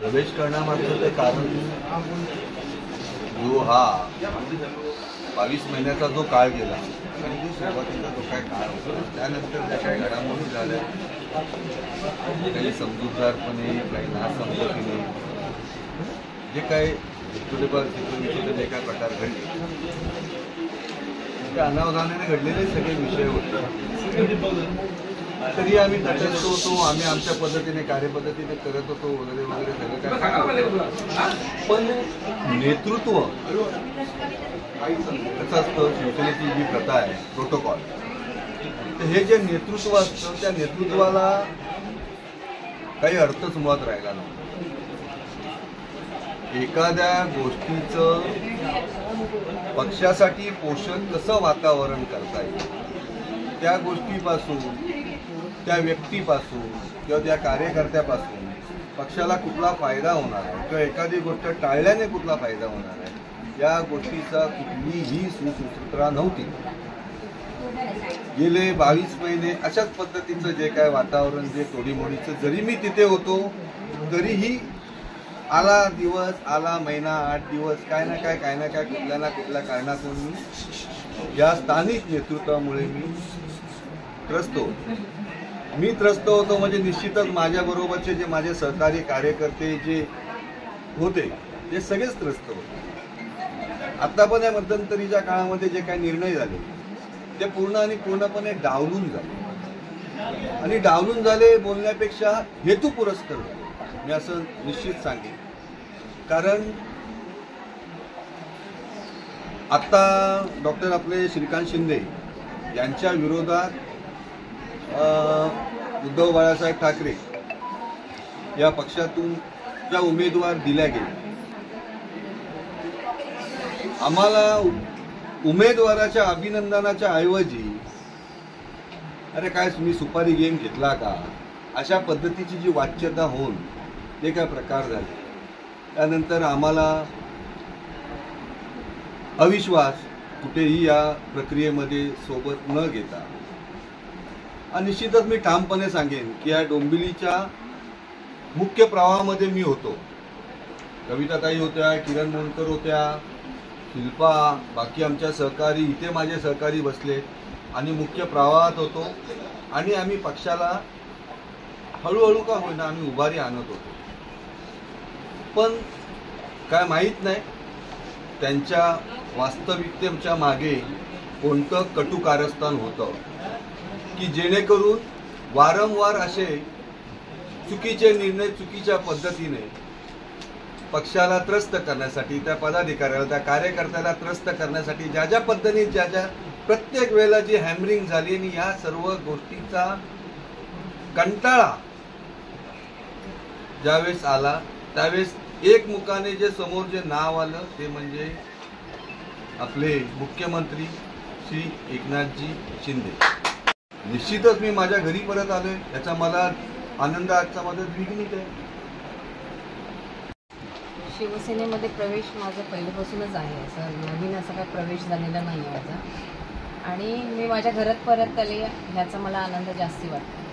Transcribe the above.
प्रवेश करण्यामागचं ते कारण जो हा 22 महिन्याचा जो काळ गेला आणि जो सुरुवातीचा जो काय काळ होता त्यानंतर ज्या काही घडामोडी झाल्या काही समजूतदारपणे काही नासमजुतीने जे काही चित्रविचित्र जे काय प्रकार घडले ते अनावधानाने घडलेले सगळे विषय होते। तरी आम्ही तटस्थ होतो, आम्ही आमच्या पद्धतीने कार्यपद्धतीने करत होतो वगैरे वगैरे सगळं काय। पण नेतृत्व कसं असतं, शिवसेनेची जी प्रथा आहे प्रोटोकॉल, तर हे जे नेतृत्व असतं त्या नेतृत्वाला काही अर्थच मुळात राहिला नव्हता। एखाद्या गोष्टीचं पक्षासाठी पोषण कसं वातावरण करता येईल, त्या गोष्टीपासून त्या व्यक्तीपासून किंवा त्या कार्यकर्त्यापासून पक्षाला कुठला फायदा होणार आहे किंवा एखादी गोष्ट टाळल्याने कुठला फायदा होणार आहे या गोष्टीचा कुठलीही सुसूत्रता नव्हती। गेले 22 महिने अशाच पद्धतीचं जे काय वातावरण जे तोडीमोडीचं, जरी मी तिथे होतो तरीही आला दिवस आला महिना 8 दिवस काय ना काय कुठल्या ना कुठल्या कारणातून मी या स्थानिक नेतृत्वामुळे मी त्रस्त होतो म्हणजे निश्चितच माझ्याबरोबरचे जे माझे सहकारी कार्यकर्ते जे होते ते सगळेच त्रस्त होते। आता पण या मध्यंतरीच्या काळामध्ये जे काही निर्णय झाले ते पूर्णपणे डावलून झाले आणि डावलून झाले बोलण्यापेक्षा हेतुपुरस्कर झाले, मी असं निश्चित सांगेन। कारण आता डॉक्टर आपले श्रीकांत शिंदे यांच्या विरोधात उद्धव बाळासाहेब ठाकरे या पक्षातून ज्या उमेदवार दिल्या गेल्या, आम्हाला उमेदवाराच्या अभिनंदनाच्या ऐवजी अरे काय तुम्ही सुपारी गेम घेतला का अशा पद्धतीची जी वाच्यता होऊन ते काय प्रकार झाले, त्यानंतर आम्हाला अविश्वास कुठेही या प्रक्रियेमध्ये सोबत न घेता, आणि निश्चितच मी ठामपणे सांगेन की या डोंबिवलीच्या मुख्य प्रवाहामध्ये मी होतो, कविताताई होत्या, किरण मोहनकर होत्या, शिल्पा, बाकी आमच्या सहकारी, इथे माझे सहकारी बसले आणि मुख्य प्रवाहात होतो आणि आम्ही पक्षाला हळूहळू का होईना आम्ही उभारी आणत होतो। पण काय माहीत नाही त्यांच्या वास्तविकतेच्या मागे कोणतं कटू कारस्थान होतं की जेणेकरून वारंवार असे चुकीचे निर्णय चुकीच्या पद्धतीने पक्षाला त्रस्त करण्यासाठी, त्या पदाधिकाऱ्याला त्या कार्यकर्त्याला त्रस्त करण्यासाठी ज्या पद्धतीने ज्या प्रत्येक वेळेला जी हॅमरिंग झाली आणि या सर्व गोष्टीचा कंटाळा ज्यावेळेस आला त्यावेळेस एकमुखाने जे समोर जे नाव आलं ते म्हणजे आपले मुख्यमंत्री श्री एकनाथजी शिंदे। निश्चितच मी माझ्या घरी परत आलोय, याचा मला आनंद आजचा माझा द्विगुणित आहे। शिवसेनेमध्ये प्रवेश माझा पहिल्यापासूनच आहे, असं नवीन असा काही प्रवेश झालेला नाही माझा, आणि मी माझ्या घरात परत आले ह्याचा मला आनंद जास्ती वाटतो।